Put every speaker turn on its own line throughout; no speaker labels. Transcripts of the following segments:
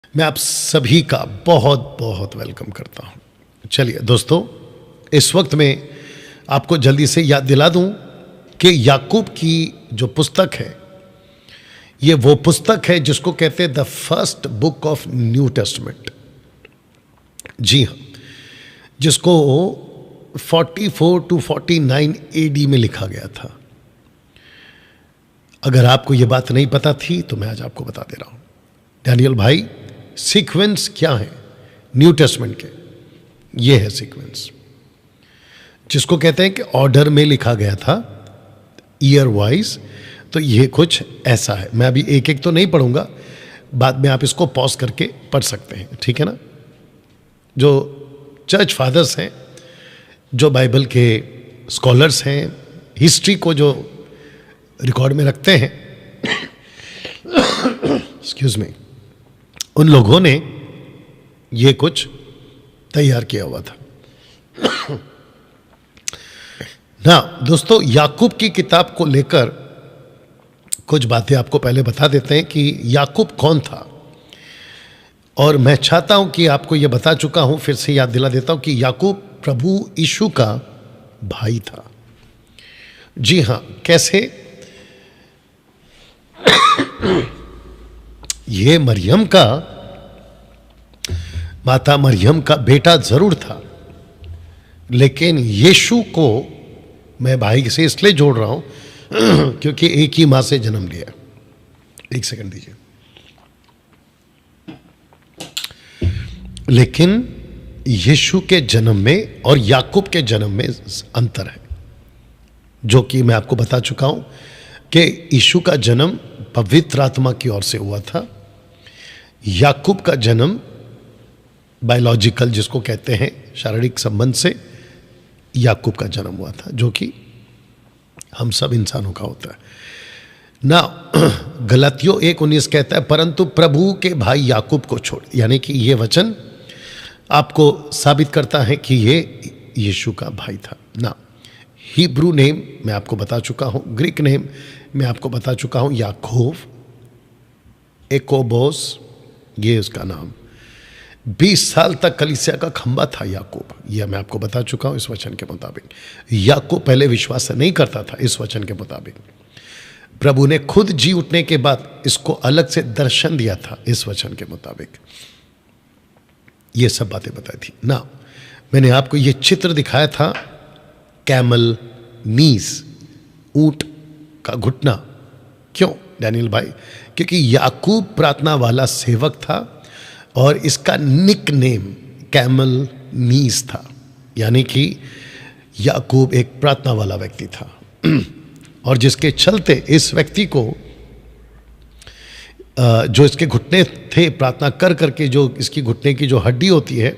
मैं आप सभी का बहुत बहुत वेलकम करता हूं। चलिए दोस्तों, इस वक्त में आपको जल्दी से याद दिला दूं कि याकूब की जो पुस्तक है, ये वो पुस्तक है जिसको कहते हैं the first book of New Testament. जी हाँ, जिसको 44 टू 49 एडी में लिखा गया था। अगर आपको ये बात नहीं पता थी तो मैं आज आपको बता दे रहा हूं। डैनियल भाई, सीक्वेंस क्या है न्यू टेस्टमेंट के? ये है सीक्वेंस, जिसको कहते हैं कि ऑर्डर में लिखा गया था, ईयर वाइज। तो ये कुछ ऐसा है। मैं अभी एक एक तो नहीं पढ़ूंगा, बाद में आप इसको पॉज करके पढ़ सकते हैं, ठीक है ना? जो चर्च फादर्स हैं, जो बाइबल के स्कॉलर्स हैं, हिस्ट्री को जो रिकॉर्ड में रखते हैं, एक्सक्यूज मी, उन लोगों ने ये कुछ तैयार किया हुआ था ना। दोस्तों, याकूब की किताब को लेकर कुछ बातें आपको पहले बता देते हैं कि याकूब कौन था। और मैं चाहता हूं कि आपको यह बता चुका हूं, फिर से याद दिला देता हूं कि याकूब प्रभु यीशु का भाई था। जी हां, कैसे? ये मरियम का, माता मरियम का बेटा जरूर था, लेकिन यीशु को मैं भाई से इसलिए जोड़ रहा हूं क्योंकि एक ही मां से जन्म लिया। एक सेकंड दीजिए। लेकिन यीशु के जन्म में और याकूब के जन्म में अंतर है, जो कि मैं आपको बता चुका हूं कि यीशु का जन्म पवित्र आत्मा की ओर से हुआ था। याकूब का जन्म बायोलॉजिकल, जिसको कहते हैं शारीरिक संबंध से, याकूब का जन्म हुआ था, जो कि हम सब इंसानों का होता है ना। गलातियों 1:19 कहता है, परंतु प्रभु के भाई याकूब को छोड़। यानी कि ये वचन आपको साबित करता है कि ये यीशु का भाई था ना। हिब्रू नेम मैं आपको बता चुका हूं, ग्रीक नेम मैं आपको बता चुका हूं, याकूब, एकोबोस, ये उसका नाम। 20 साल तक कलीसिया का खंबा था याकूब, यह मैं आपको बता चुका हूं इस वचन के मुताबिक। याकूब पहले विश्वास नहीं करता था इस वचन के मुताबिक। प्रभु ने खुद जी उठने के बाद इसको अलग से दर्शन दिया था इस वचन के मुताबिक। ये सब बातें बताई थी ना। मैंने आपको ये चित्र दिखाया था, कैमल नीस, ऊंट का घुटना। क्यों डैनियल भाई? क्योंकि याकूब प्रार्थना वाला सेवक था और इसका निक नेम कैमल नीस था। यानी कि याकूब एक प्रार्थना वाला व्यक्ति था और जिसके चलते इस व्यक्ति को, जो इसके घुटने थे, प्रार्थना कर करके जो इसकी घुटने की जो हड्डी होती है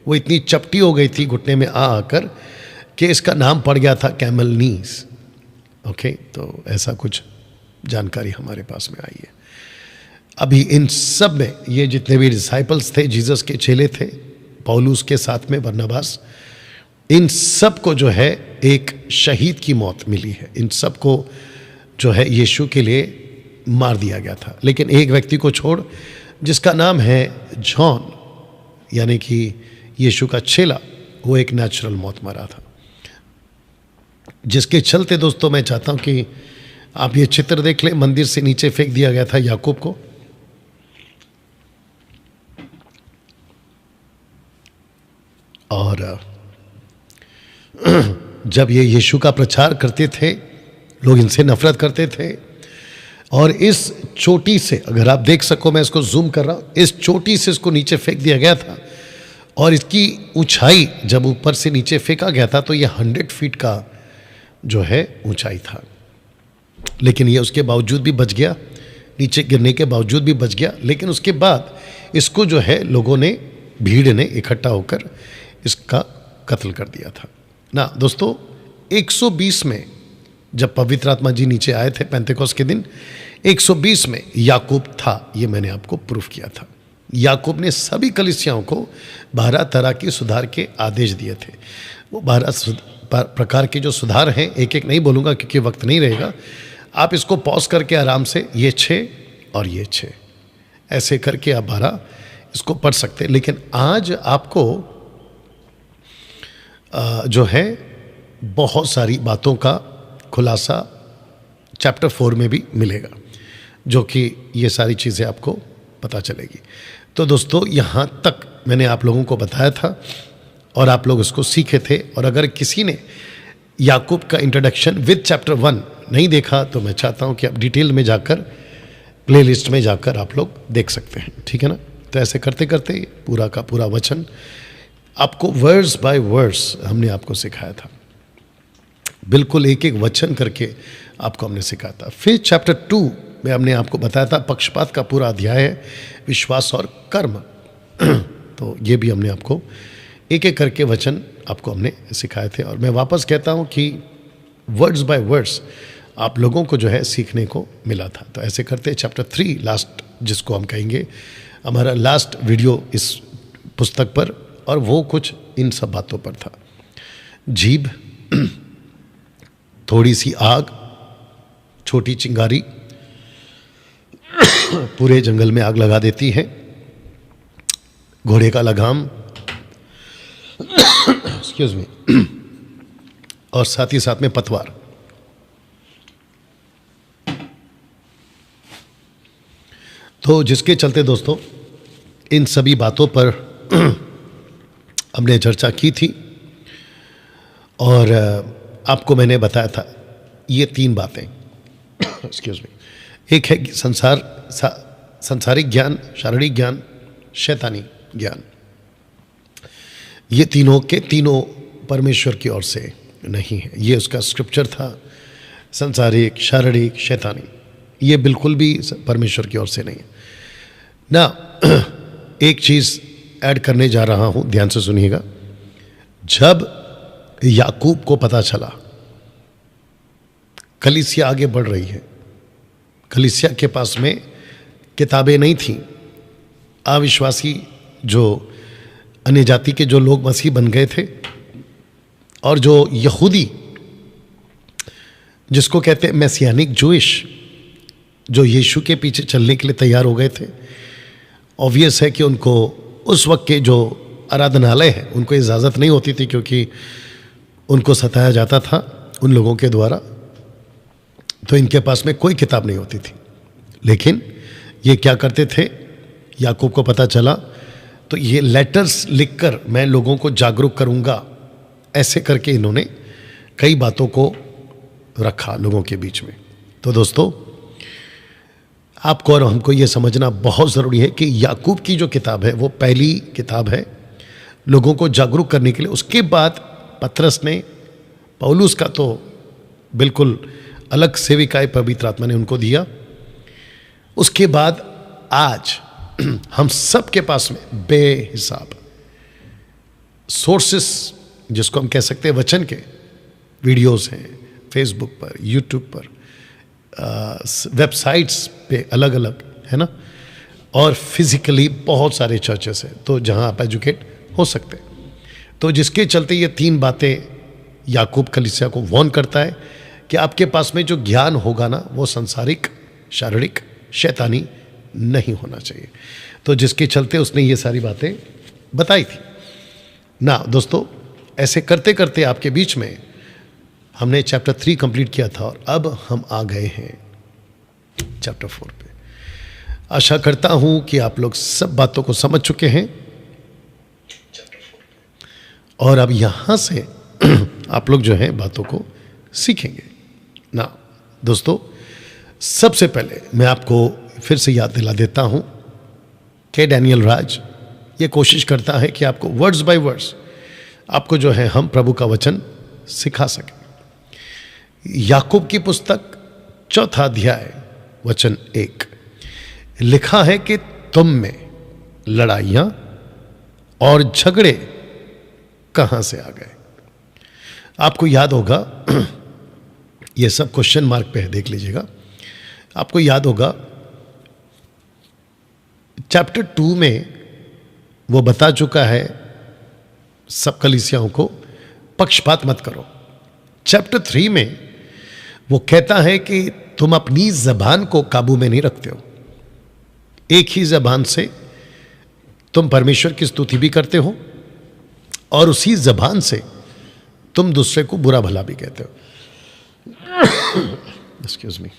वो इतनी चपटी हो गई थी घुटने में आकर कि इसका नाम पड़ गया था कैमल नीस। ओके, तो ऐसा कुछ जानकारी हमारे पास में आई है। अभी इन सब में ये जितने भी डिसाइपल्स थे, जीसस के चेले थे, पौलुस के साथ में बरनबास, इन सब को जो है एक शहीद की मौत मिली है। इन सब को जो है यीशु के लिए मार दिया गया था। लेकिन एक व्यक्ति को छोड़, जिसका नाम है जॉन, यानी कि यीशु का चेला, वो एक नेचुरल मौत मरा था। जिसके चलते दोस्तों मैं चाहता हूं कि आप ये चित्र देख लें। मंदिर से नीचे फेंक दिया गया था याकूब को, और जब ये यीशु का प्रचार करते थे, लोग इनसे नफरत करते थे। और इस चोटी से, अगर आप देख सको, मैं इसको जूम कर रहा हूं, इस चोटी से इसको नीचे फेंक दिया गया था। और इसकी ऊंचाई जब ऊपर से नीचे फेंका गया था तो ये 100 फीट का जो है ऊंचाई था। लेकिन ये उसके बावजूद भी बच गया, नीचे गिरने के बावजूद भी बच गया। लेकिन उसके बाद इसको जो है लोगों ने, भीड़ ने इकट्ठा होकर इसका कत्ल कर दिया था ना। दोस्तों, 120 में जब पवित्र आत्मा जी नीचे आए थे पेंतेकोस्त के दिन, 120 में याकूब था, ये मैंने आपको प्रूफ किया था। याकूब ने सभी कलीसियाओं को 12 तरह के सुधार के आदेश दिए थे। वो 12 प्रकार के जो सुधार हैं, एक एक नहीं बोलूँगा क्योंकि वक्त नहीं रहेगा। आप इसको पॉज करके आराम से, ये 6 और ये 6, ऐसे करके आप 12 इसको पढ़ सकते हैं। लेकिन आज आपको जो है बहुत सारी बातों का खुलासा चैप्टर 4 में भी मिलेगा, जो कि ये सारी चीज़ें आपको पता चलेगी। तो दोस्तों, यहाँ तक मैंने आप लोगों को बताया था और आप लोग इसको सीखे थे। और अगर किसी ने याकूब का इंट्रोडक्शन विद चैप्टर 1 नहीं देखा तो मैं चाहता हूँ कि आप डिटेल में जाकर प्लेलिस्ट में जाकर आप लोग देख सकते हैं, ठीक है ना। तो ऐसे करते करते पूरा का पूरा वचन आपको वर्ड्स बाय वर्ड्स हमने आपको सिखाया था, बिल्कुल एक एक वचन करके आपको हमने सिखाया था। फिर चैप्टर 2 में हमने आपको बताया था पक्षपात का पूरा अध्याय है, विश्वास और कर्म। तो ये भी हमने आपको एक एक करके वचन आपको हमने सिखाए थे। और मैं वापस कहता हूँ कि वर्ड्स बाय वर्ड्स आप लोगों को जो है सीखने को मिला था। तो ऐसे करते चैप्टर 3 लास्ट, जिसको हम कहेंगे हमारा लास्ट वीडियो इस पुस्तक पर, और वो कुछ इन सब बातों पर था। जीभ, थोड़ी सी आग, छोटी चिंगारी पूरे जंगल में आग लगा देती है, घोड़े का लगाम एक्सक्यूज मी, और साथ ही साथ में पतवार। तो जिसके चलते दोस्तों इन सभी बातों पर हमने चर्चा की थी और आपको मैंने बताया था ये 3 बातें एक्सक्यूज मी। एक है संसारिक ज्ञान, शारीरिक ज्ञान, शैतानी ज्ञान। ये तीनों के तीनों परमेश्वर की ओर से नहीं है। ये उसका स्क्रिप्चर था, संसारिक, शारीरिक, शैतानी, ये बिल्कुल भी परमेश्वर की ओर से नहीं है ना। एक चीज़ ऐड करने जा रहा हूँ, ध्यान से सुनिएगा। जब याकूब को पता चला कलीसिया आगे बढ़ रही है, कलीसिया के पास में किताबें नहीं थीं, अविश्वासी जो अन्य जाति के जो लोग मसीह बन गए थे, और जो यहूदी जिसको कहते हैं मैसियानिक जूइश, जो यीशु के पीछे चलने के लिए तैयार हो गए थे, ऑब्वियस है कि उनको उस वक्त के जो आराधनालय है उनको इजाज़त नहीं होती थी, क्योंकि उनको सताया जाता था उन लोगों के द्वारा। तो इनके पास में कोई किताब नहीं होती थी। लेकिन ये क्या करते थे, याकूब को पता चला तो ये लेटर्स लिखकर मैं लोगों को जागरूक करूंगा, ऐसे करके इन्होंने कई बातों को रखा लोगों के बीच में। तो दोस्तों, आपको और हमको ये समझना बहुत ज़रूरी है कि याकूब की जो किताब है वो पहली किताब है लोगों को जागरूक करने के लिए। उसके बाद पतरस ने, पौलुस का तो बिल्कुल अलग सेविकाएं पवित्र आत्मा ने उनको दिया। उसके बाद आज हम सब के पास में बेहिसाब सोर्सेस, जिसको हम कह सकते हैं वचन के, वीडियोस हैं फेसबुक पर, यूट्यूब पर, वेबसाइट्स पे अलग अलग, है ना। और फिजिकली बहुत सारे चर्चेस हैं तो जहां आप एजुकेट हो सकते हैं। तो जिसके चलते ये 3 बातें याकूब कलीसिया को वार्न करता है कि आपके पास में जो ज्ञान होगा ना, वो संसारिक, शारीरिक, शैतानी नहीं होना चाहिए। तो जिसके चलते उसने ये सारी बातें बताई थी ना। दोस्तों, ऐसे करते करते आपके बीच में हमने चैप्टर 3 कंप्लीट किया था और अब हम आ गए हैं चैप्टर 4 पे। आशा करता हूं कि आप लोग सब बातों को समझ चुके हैं और अब यहां से आप लोग जो है बातों को सीखेंगे ना। दोस्तों, सबसे पहले मैं आपको फिर से याद दिला देता हूं कि डैनियल राज ये कोशिश करता है कि आपको वर्ड्स बाय वर्ड्स आपको जो है हम प्रभु का वचन सिखा सकें। याकूब की पुस्तक 4 अध्याय वचन 1 लिखा है कि तुम में लड़ाइयां और झगड़े कहां से आ गए। आपको याद होगा, ये सब क्वेश्चन मार्क पे है, देख लीजिएगा। आपको याद होगा चैप्टर 2 में वो बता चुका है सब कलीसियाओं को पक्षपात मत करो। चैप्टर 3 में वो कहता है कि तुम अपनी जबान को काबू में नहीं रखते हो, एक ही जबान से तुम परमेश्वर की स्तुति भी करते हो और उसी जबान से तुम दूसरे को बुरा भला भी कहते हो। एक्सक्यूज मी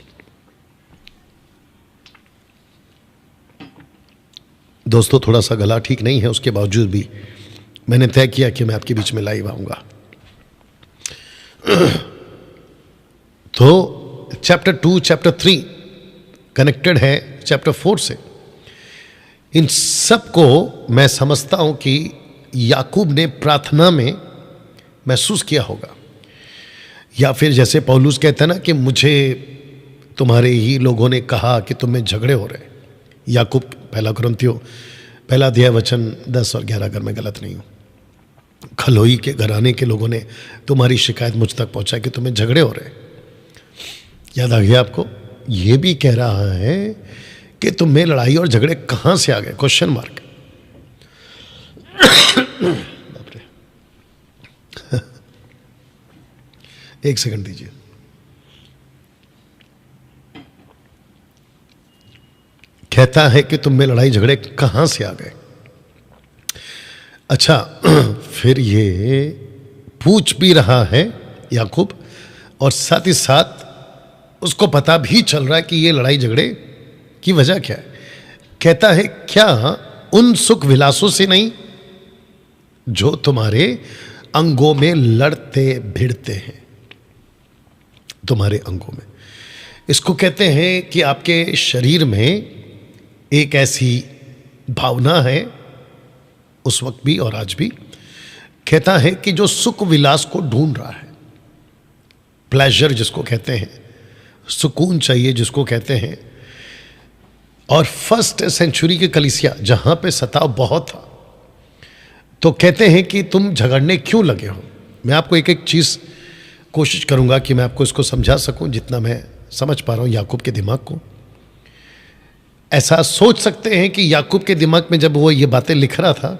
दोस्तों, थोड़ा सा गला ठीक नहीं है, उसके बावजूद भी मैंने तय किया कि मैं आपके बीच में लाइव आऊंगा। तो चैप्टर 2 चैप्टर 3 कनेक्टेड है चैप्टर 4 से। इन सब को मैं समझता हूं कि याकूब ने प्रार्थना में महसूस किया होगा, या फिर जैसे पौलुस कहते हैं ना कि मुझे तुम्हारे ही लोगों ने कहा कि तुम में झगड़े हो रहे। याकूब पहला कुरिन्थियों पहला अध्याय वचन 10 और 11, अगर मैं गलत नहीं हूँ। खलोई के घराने के लोगों ने तुम्हारी शिकायत मुझ तक पहुंचा कि तुम्हें झगड़े हो रहे। याद आ गया आपको? ये भी कह रहा है कि तुम में लड़ाई और झगड़े कहां से आ गए? Question mark. बाप रे, एक सेकंड दीजिए। कहता है कि तुम में लड़ाई झगड़े कहां से आ गए। अच्छा, फिर ये पूछ भी रहा है याकूब, और साथ ही साथ उसको पता भी चल रहा है कि ये लड़ाई झगड़े की वजह क्या है। कहता है क्या उन सुख विलासों से नहीं जो तुम्हारे अंगों में लड़ते भिड़ते हैं। तुम्हारे अंगों में, इसको कहते हैं कि आपके शरीर में एक ऐसी भावना है, उस वक्त भी और आज भी। कहता है कि जो सुख विलास को ढूंढ रहा है, प्लेजर जिसको कहते हैं, सुकून चाहिए जिसको कहते हैं। और फर्स्ट सेंचुरी की कलीसिया जहां पे सताव बहुत था, तो कहते हैं कि तुम झगड़ने क्यों लगे हो। मैं आपको एक एक चीज कोशिश करूंगा कि मैं आपको इसको समझा सकूं जितना मैं समझ पा रहा हूं याकूब के दिमाग को। ऐसा सोच सकते हैं कि याकूब के दिमाग में जब वो ये बातें लिख रहा था,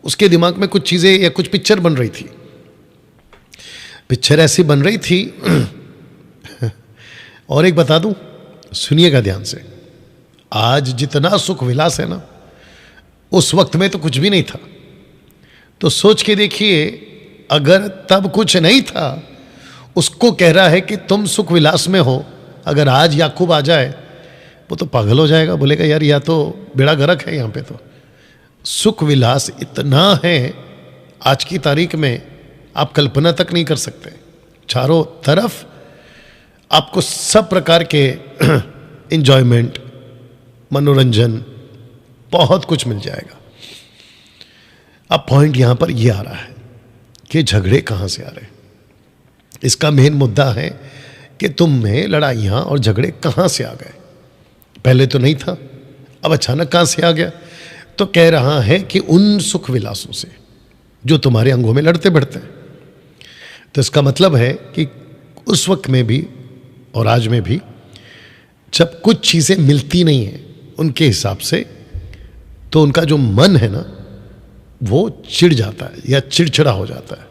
उसके दिमाग में कुछ चीजें या कुछ पिक्चर बन रही थी। पिक्चर ऐसी बन रही थी और एक बता दूं, सुनिएगा ध्यान से। आज जितना सुख विलास है ना, उस वक्त में तो कुछ भी नहीं था। तो सोच के देखिए, अगर तब कुछ नहीं था, उसको कह रहा है कि तुम सुख विलास में हो। अगर आज याकूब आ जाए, वो तो पागल हो जाएगा, बोलेगा यार या तो बेड़ा गर्क है यहाँ पे। तो सुख विलास इतना है आज की तारीख में, आप कल्पना तक नहीं कर सकते। चारों तरफ आपको सब प्रकार के एंजॉयमेंट, मनोरंजन, बहुत कुछ मिल जाएगा। अब पॉइंट यहां पर यह आ रहा है कि झगड़े कहां से आ रहे हैं। इसका मेन मुद्दा है कि तुम में लड़ाइयां और झगड़े कहां से आ गए। पहले तो नहीं था, अब अचानक कहां से आ गया। तो कह रहा है कि उन सुख विलासों से जो तुम्हारे अंगों में लड़ते बढ़ते हैं। तो इसका मतलब है कि उस वक्त में भी और आज में भी जब कुछ चीजें मिलती नहीं हैं उनके हिसाब से, तो उनका जो मन है ना, वो चिढ़ जाता है या चिड़चिड़ा हो जाता है।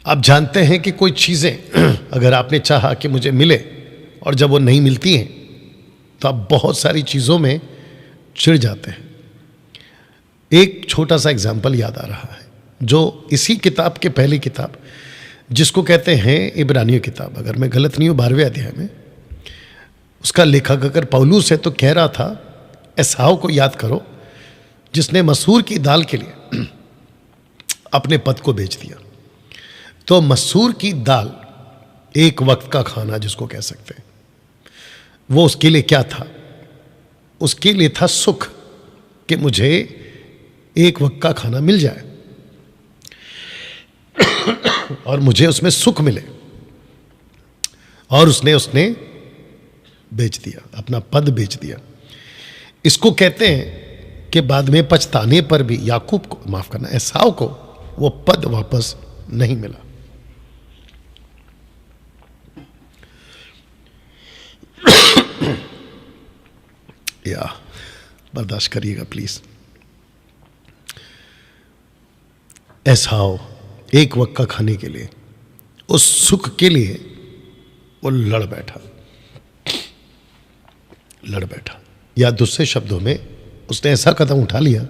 आप जानते हैं कि कोई चीजें अगर आपने चाहा कि मुझे मिले और जब वो नहीं मिलती हैं, तो आप बहुत सारी चीजों में चिढ़ जाते हैं। एक छोटा सा एग्जाम्पल याद आ रहा है, जो इसी किताब के पहली किताब जिसको कहते हैं इब्रानियों किताब, अगर मैं गलत नहीं हूँ 12वें अध्याय में, उसका लेखक अगर पौलुस है तो कह रहा था एसाव को याद करो जिसने मसूर की दाल के लिए अपने पद को बेच दिया। तो मसूर की दाल एक वक्त का खाना जिसको कह सकते हैं, वो उसके लिए क्या था? उसके लिए था सुख, कि मुझे एक वक्त का खाना मिल जाए और मुझे उसमें सुख मिले। और उसने बेच दिया, अपना पद बेच दिया। इसको कहते हैं कि बाद में पछताने पर भी याकूब को, माफ करना, एसाव को वो पद वापस नहीं मिला। या बर्दाश्त करिएगा प्लीज। एसाव एक वक्त का खाने के लिए, उस सुख के लिए वो लड़ बैठा। या दूसरे शब्दों में उसने ऐसा कदम उठा लिया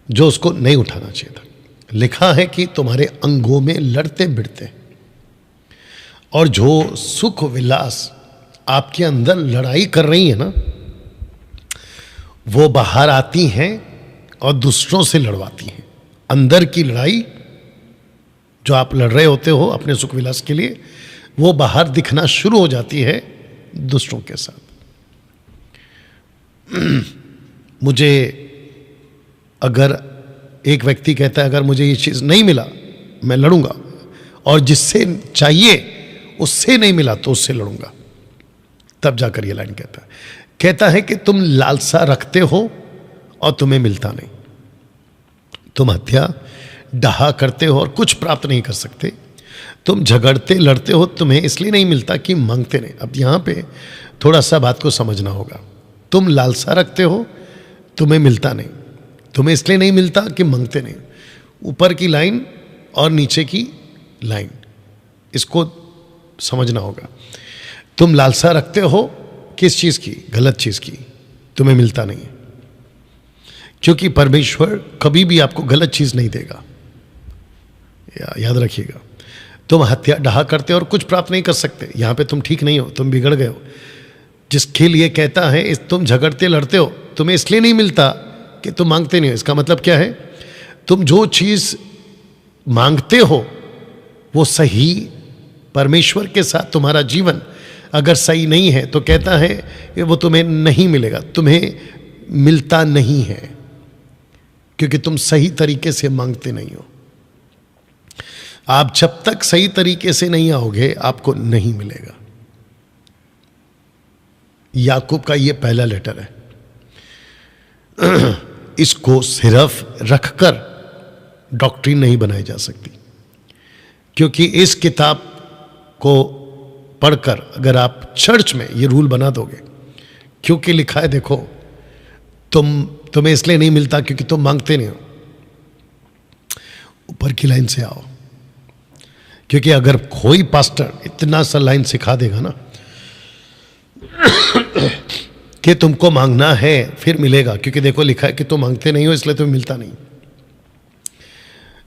जो उसको नहीं उठाना चाहिए था। लिखा है कि तुम्हारे अंगों में लड़ते भिड़ते और जो सुख विलास आपके अंदर लड़ाई कर रही है ना, वो बाहर आती हैं और दूसरों से लड़वाती हैं। अंदर की लड़ाई जो आप लड़ रहे होते हो अपने सुख विलास के लिए, वो बाहर दिखना शुरू हो जाती है दूसरों के साथ। मुझे अगर एक व्यक्ति कहता है अगर मुझे ये चीज़ नहीं मिला मैं लड़ूंगा, और जिससे चाहिए उससे नहीं मिला तो उससे लड़ूंगा, तब जाकर ये लाइन कहता है कि तुम लालसा रखते हो और तुम्हें मिलता नहीं, तुम हत्या डहा करते हो और कुछ प्राप्त नहीं कर सकते, तुम झगड़ते लड़ते हो तुम्हें इसलिए नहीं मिलता कि मांगते नहीं। अब यहाँ पे थोड़ा सा बात को समझना होगा। तुम लालसा रखते हो तुम्हें मिलता नहीं, तुम्हें इसलिए नहीं मिलता कि मांगते नहीं। ऊपर की लाइन और नीचे की लाइन, इसको समझना होगा। तुम लालसा रखते हो किस चीज़ की? गलत चीज़ की, तुम्हें मिलता नहीं है, क्योंकि परमेश्वर कभी भी आपको गलत चीज़ नहीं देगा, याद रखिएगा। तुम हत्या डहा करते हो और कुछ प्राप्त नहीं कर सकते, यहाँ पे तुम ठीक नहीं हो, तुम बिगड़ गए हो। जिसके लिए कहता है तुम झगड़ते लड़ते हो तुम्हें इसलिए नहीं मिलता कि तुम मांगते नहीं हो। इसका मतलब क्या है? तुम जो चीज़ मांगते हो वो सही, परमेश्वर के साथ तुम्हारा जीवन अगर सही नहीं है तो कहता है कि वो तुम्हें नहीं मिलेगा, तुम्हें मिलता नहीं है, क्योंकि तुम सही तरीके से मांगते नहीं हो। आप जब तक सही तरीके से नहीं आओगे आपको नहीं मिलेगा। याकूब का ये पहला लेटर है। इसको सिर्फ रखकर डॉक्ट्रिन नहीं बनाई जा सकती, क्योंकि इस किताब को पढ़कर अगर आप चर्च में ये रूल बना दोगे, क्योंकि लिखा है देखो तुम्हें इसलिए नहीं मिलता क्योंकि तुम मांगते नहीं हो, ऊपर की लाइन से आओ। क्योंकि अगर कोई पास्टर इतना सा लाइन सिखा देगा ना कि तुमको मांगना है फिर मिलेगा, क्योंकि देखो लिखा है कि तुम मांगते नहीं हो इसलिए तुम्हें मिलता नहीं,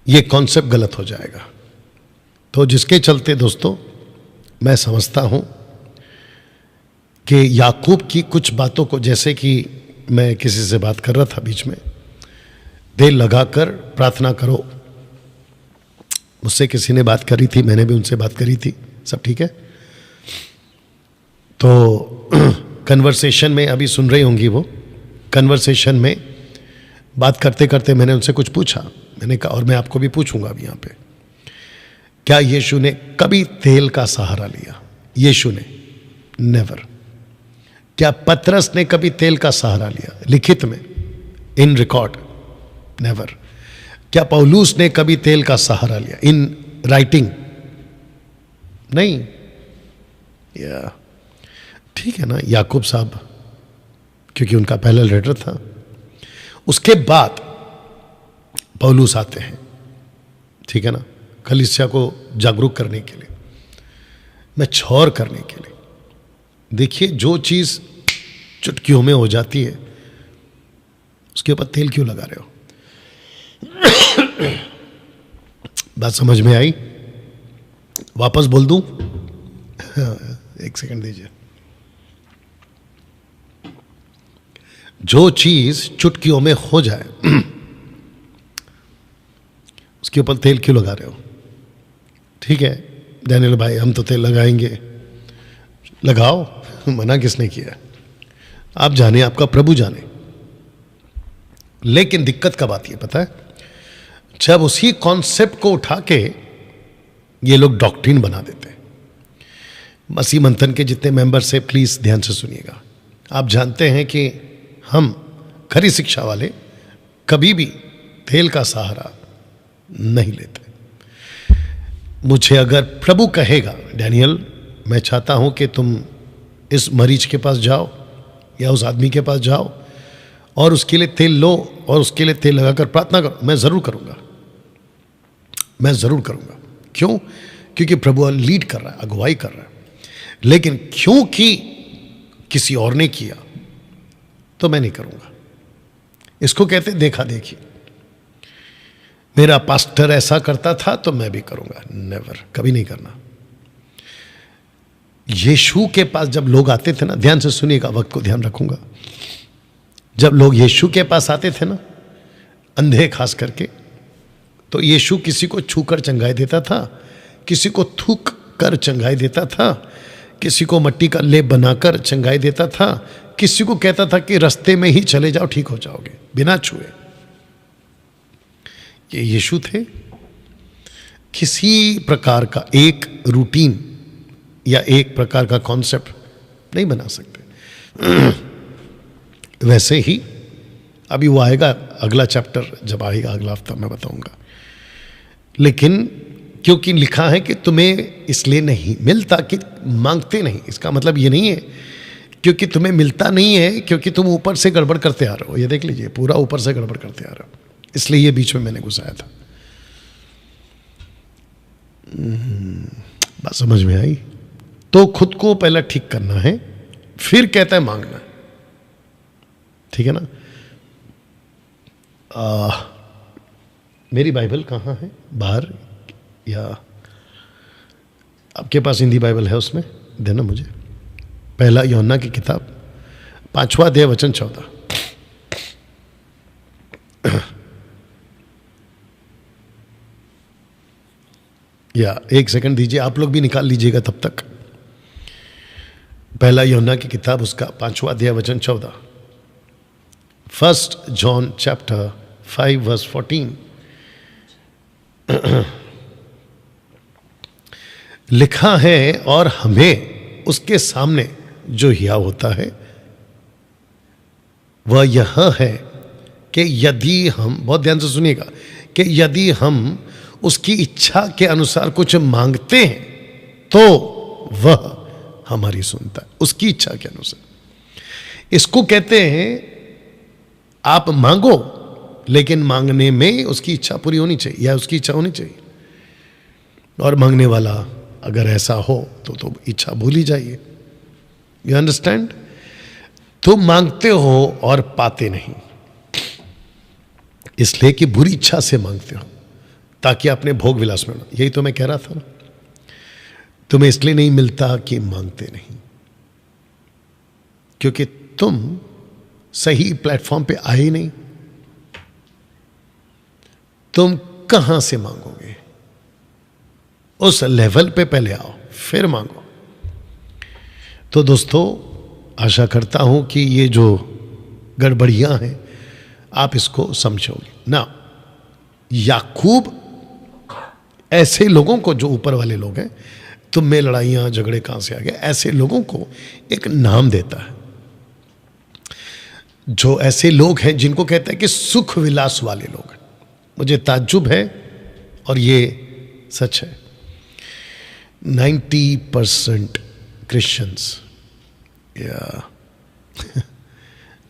ये कॉन्सेप्ट गलत हो जाएगा। तो जिसके चलते दोस्तों मैं समझता हूं कि याकूब की कुछ बातों को, जैसे कि मैं किसी से बात कर रहा था बीच में, दिल लगाकर प्रार्थना करो। मुझसे किसी ने बात करी थी, मैंने भी उनसे बात करी थी, सब ठीक है। तो कन्वर्सेशन में अभी सुन रही होंगी वो, कन्वर्सेशन में बात करते करते मैंने उनसे कुछ पूछा। मैंने कहा, और मैं आपको भी पूछूंगा अभी यहाँ पे, क्या यीशु ने कभी तेल का सहारा लिया? यीशु ने नेवर। क्या पतरस ने कभी तेल का सहारा लिया लिखित में, इन रिकॉर्ड? नेवर। क्या पौलुस ने कभी तेल का सहारा लिया इन राइटिंग? नहीं। या ठीक है ना, याकूब साहब, क्योंकि उनका पहला लेटर था। उसके बाद पौलुस आते हैं, ठीक है ना, कलीसिया को जागरूक करने के लिए, मैच्योर करने के लिए। देखिए, जो चीज़ चुटकियों में हो जाती है उसके ऊपर तेल क्यों लगा रहे हो? बात समझ में आई? वापस बोल दूं? एक सेकंड दीजिए। जो चीज चुटकियों में हो जाए उसके ऊपर तेल क्यों लगा रहे हो? ठीक है डैनियल भाई, हम तो तेल लगाएंगे, लगाओ, मना किसने किया? आप जाने, आपका प्रभु जाने। लेकिन दिक्कत कब आती है पता है? जब उसी कॉन्सेप्ट को उठा के ये लोग डॉक्ट्रिन बना देते हैं। मसीह मंथन के जितने मेंबर्स हैं प्लीज ध्यान से सुनिएगा। आप जानते हैं कि हम खरी शिक्षा वाले कभी भी तेल का सहारा नहीं लेते। मुझे अगर प्रभु कहेगा, डैनियल मैं चाहता हूं कि तुम इस मरीज के पास जाओ या उस आदमी के पास जाओ और उसके लिए तेल लो और उसके लिए तेल लगाकर प्रार्थना करो, मैं ज़रूर करूँगा, मैं ज़रूर करूँगा। क्यों? क्योंकि प्रभु लीड कर रहा है, अगुवाई कर रहा है। लेकिन क्योंकि किसी और ने किया तो मैं नहीं करूंगा। इसको कहते देखा देखी। मेरा पास्टर ऐसा करता था तो मैं भी करूंगा, नेवर, कभी नहीं करना। यीशु के पास जब लोग आते थे ना, ध्यान से सुनिएगा, वक्त को ध्यान रखूंगा, जब लोग यीशु के पास आते थे ना, अंधे खास करके, तो यीशु किसी को छूकर चंगाई देता था, किसी को थूक कर चंगाई देता था, किसी को मट्टी का लेप बनाकर चंगाई देता था, किसी को कहता था कि रास्ते में ही चले जाओ ठीक हो जाओगे बिना छुए। ये यीशु थे। किसी प्रकार का एक रूटीन या एक प्रकार का कॉन्सेप्ट नहीं बना सकते। वैसे ही अभी वो आएगा, अगला चैप्टर जब आएगा अगला हफ्ता मैं बताऊंगा। लेकिन क्योंकि लिखा है कि तुम्हें इसलिए नहीं मिलता कि मांगते नहीं, इसका मतलब ये नहीं है क्योंकि तुम्हें मिलता नहीं है क्योंकि तुम ऊपर से गड़बड़ करते आ रहे हो। ये देख लीजिए, पूरा ऊपर से गड़बड़ करते आ रहे हो, इसलिए ये बीच में मैंने घुसाया था। बात समझ में आई? तो खुद को पहले ठीक करना है, फिर कहता है मांगना। ठीक है ना? मेरी बाइबल कहाँ है? बाहर या आपके पास हिंदी बाइबल है? उसमें देना मुझे। पहला यूहन्ना की किताब 5वां अध्याय वचन 14। या एक सेकंड दीजिए, आप लोग भी निकाल लीजिएगा तब तक। पहला यूहन्ना की किताब उसका 5वां अध्याय वचन 14। 1 जॉन चैप्टर 5 वर्स 14 लिखा है, और हमें उसके सामने जो हिया होता है वह यह है कि यदि हम, बहुत ध्यान से सुनिएगा, कि यदि हम उसकी इच्छा के अनुसार कुछ मांगते हैं तो वह हमारी सुनता है। उसकी इच्छा के अनुसार। इसको कहते हैं आप मांगो, लेकिन मांगने में उसकी इच्छा पूरी होनी चाहिए या उसकी इच्छा होनी चाहिए। और मांगने वाला अगर ऐसा हो तो इच्छा भूल ही जाइए। You understand? तुम मांगते हो और पाते नहीं, इसलिए कि बुरी इच्छा से मांगते हो ताकि अपने भोग विलास में। यही तो मैं कह रहा था ना, तुम्हें इसलिए नहीं मिलता कि मांगते नहीं, क्योंकि तुम सही प्लेटफॉर्म पे आए ही नहीं। तुम कहां से मांगोगे? उस लेवल पे पहले आओ, फिर मांगो। तो दोस्तों, आशा करता हूं कि ये जो गड़बड़ियां हैं आप इसको समझोगे ना। याकूब ऐसे लोगों को, जो ऊपर वाले लोग हैं, तुम में लड़ाइयां झगड़े कहां से आ गए, ऐसे लोगों को एक नाम देता है। जो ऐसे लोग हैं जिनको कहते हैं कि सुख विलास वाले लोग हैं। मुझे ताज्जुब है और ये सच है, 90% क्रिश्चियंस या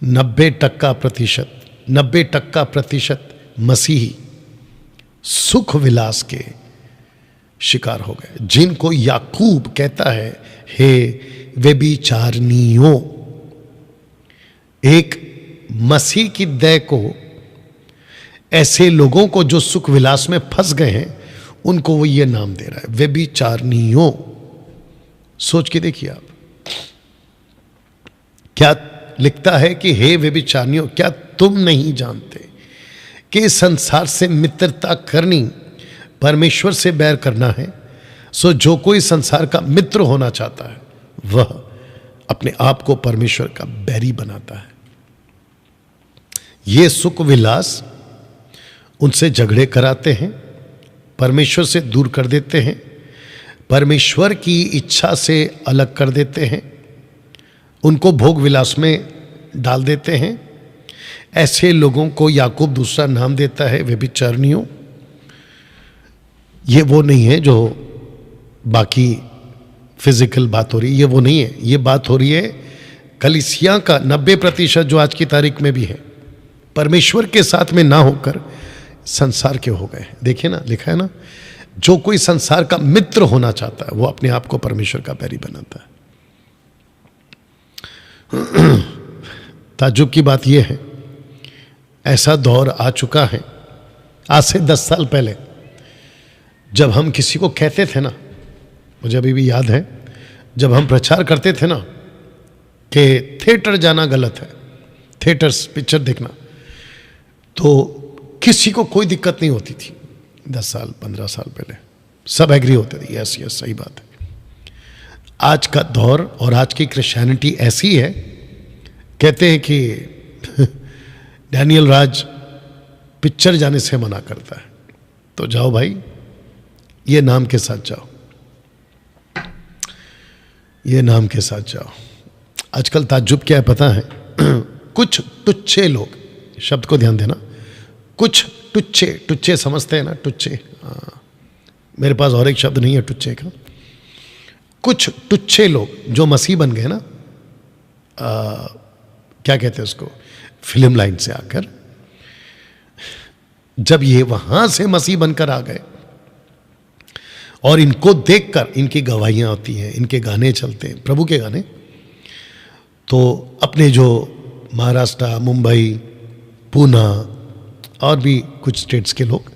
90% मसीही सुख विलास के शिकार हो गए, जिनको याकूब कहता है हे व्यभिचारिणियों। एक मसीह की दया को ऐसे लोगों को जो सुख विलास में फंस गए हैं, उनको वो ये नाम दे रहा है, व्यभिचारिणियों। सोच के देखिए आप, क्या लिखता है कि हे व्यभिचारिणियों, क्या तुम नहीं जानते कि संसार से मित्रता करनी परमेश्वर से बैर करना है? सो जो कोई संसार का मित्र होना चाहता है वह अपने आप को परमेश्वर का बैरी बनाता है। ये सुख विलास उनसे झगड़े कराते हैं, परमेश्वर से दूर कर देते हैं, परमेश्वर की इच्छा से अलग कर देते हैं, उनको भोग विलास में डाल देते हैं। ऐसे लोगों को याकूब दूसरा नाम देता है व्यभिचारिणियों। ये वो नहीं है जो बाकी फिजिकल बात हो रही है, ये वो नहीं है। ये बात हो रही है कलीसिया का 90% जो आज की तारीख में भी है, परमेश्वर के साथ में ना होकर संसार के हो गए। देखिए ना, लिखा है ना, जो कोई संसार का मित्र होना चाहता है वो अपने आप को परमेश्वर का बैरी बनाता है। ताज्जुब की बात यह है, ऐसा दौर आ चुका है, आज से 10 साल पहले जब हम किसी को कहते थे ना, मुझे अभी भी याद है, जब हम प्रचार करते थे ना कि थिएटर जाना गलत है, थिएटर्स पिक्चर देखना, तो किसी को कोई दिक्कत नहीं होती थी। 10 साल 15 साल पहले सब एग्री होते थे, यस यस सही बात है। आज का दौर और आज की क्रिश्चियनिटी ऐसी है, कहते हैं कि डैनियल राज पिक्चर जाने से मना करता है, तो जाओ भाई, ये नाम के साथ जाओ, ये नाम के साथ जाओ। आजकल ताज्जुब क्या है पता है? कुछ टुच्चे लोग, शब्द को ध्यान देना, कुछ टुच्चे, टुच्चे समझते हैं ना, टुच्चे, हाँ, मेरे पास और एक शब्द नहीं है टुच्चे का। कुछ टुच्चे लोग जो मसीह बन गए ना, क्या कहते हैं उसको, फिल्म लाइन से आकर, जब ये वहां से मसीह बनकर आ गए और इनको देखकर इनकी गवाहियां होती हैं, इनके गाने चलते हैं, प्रभु के गाने, तो अपने जो महाराष्ट्र, मुंबई, पूना और भी कुछ स्टेट्स के लोग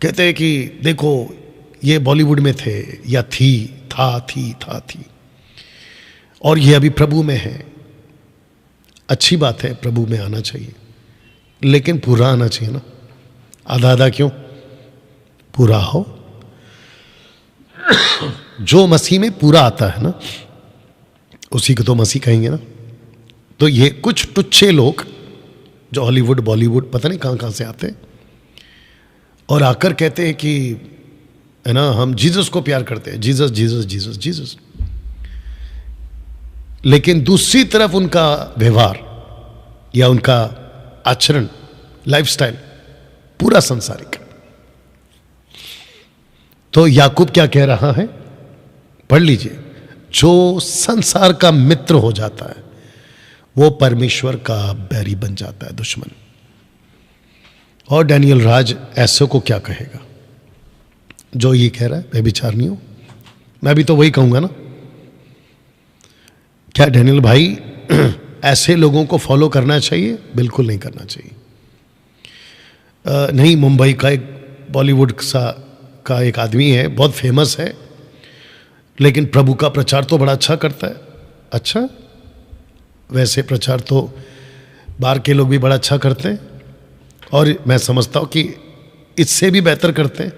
कहते हैं कि देखो ये बॉलीवुड में थे या थी, थी और ये अभी प्रभु में है। अच्छी बात है, प्रभु में आना चाहिए, लेकिन पूरा आना चाहिए ना, आधा आधा क्यों, पूरा हो। जो मसीह में पूरा आता है ना, उसी को तो मसीह कहेंगे ना। तो ये कुछ टुच्चे लोग जो हॉलीवुड, बॉलीवुड, पता नहीं कहां कहां से आते हैं और आकर कहते हैं कि है ना, हम जीसस को प्यार करते हैं, जीसस जीसस जीसस जीसस, लेकिन दूसरी तरफ उनका व्यवहार या उनका आचरण, लाइफस्टाइल पूरा संसारिक। तो याकूब क्या कह रहा है, पढ़ लीजिए, जो संसार का मित्र हो जाता है वो परमेश्वर का बैरी बन जाता है, दुश्मन। और डैनियल राज ऐसे को क्या कहेगा जो ये कह रहा है व्यभिचार नहीं हो? मैं भी तो वही कहूंगा ना। क्या डैनियल भाई ऐसे लोगों को फॉलो करना चाहिए? बिल्कुल नहीं करना चाहिए। नहीं, मुंबई का एक बॉलीवुड का एक आदमी है, बहुत फेमस है, लेकिन प्रभु का प्रचार तो बड़ा अच्छा करता है। अच्छा, वैसे प्रचार तो बाहर के लोग भी बड़ा अच्छा करते हैं और मैं समझता हूं कि इससे भी बेहतर करते हैं।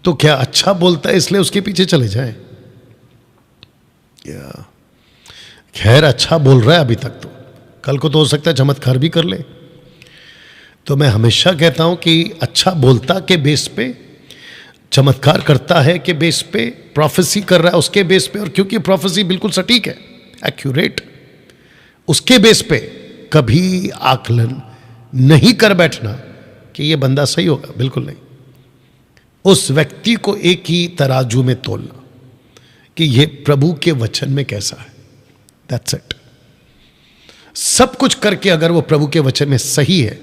तो क्या अच्छा बोलता है इसलिए उसके पीछे चले जाएं? या खैर, अच्छा बोल रहा है अभी तक, तो कल को तो हो सकता है चमत्कार भी कर ले। तो मैं हमेशा कहता हूं कि अच्छा बोलता के बेस पे, चमत्कार करता है के बेस पे, प्रोफेसी कर रहा है उसके बेस पे, और क्योंकि प्रोफेसी बिल्कुल सटीक है, एक्यूरेट, उसके बेस पे कभी आकलन नहीं कर बैठना कि ये बंदा सही होगा, बिल्कुल नहीं। उस व्यक्ति को एक ही तराजू में तोलना कि ये प्रभु के वचन में कैसा है, दैट्स इट। सब कुछ करके अगर वो प्रभु के वचन में सही है,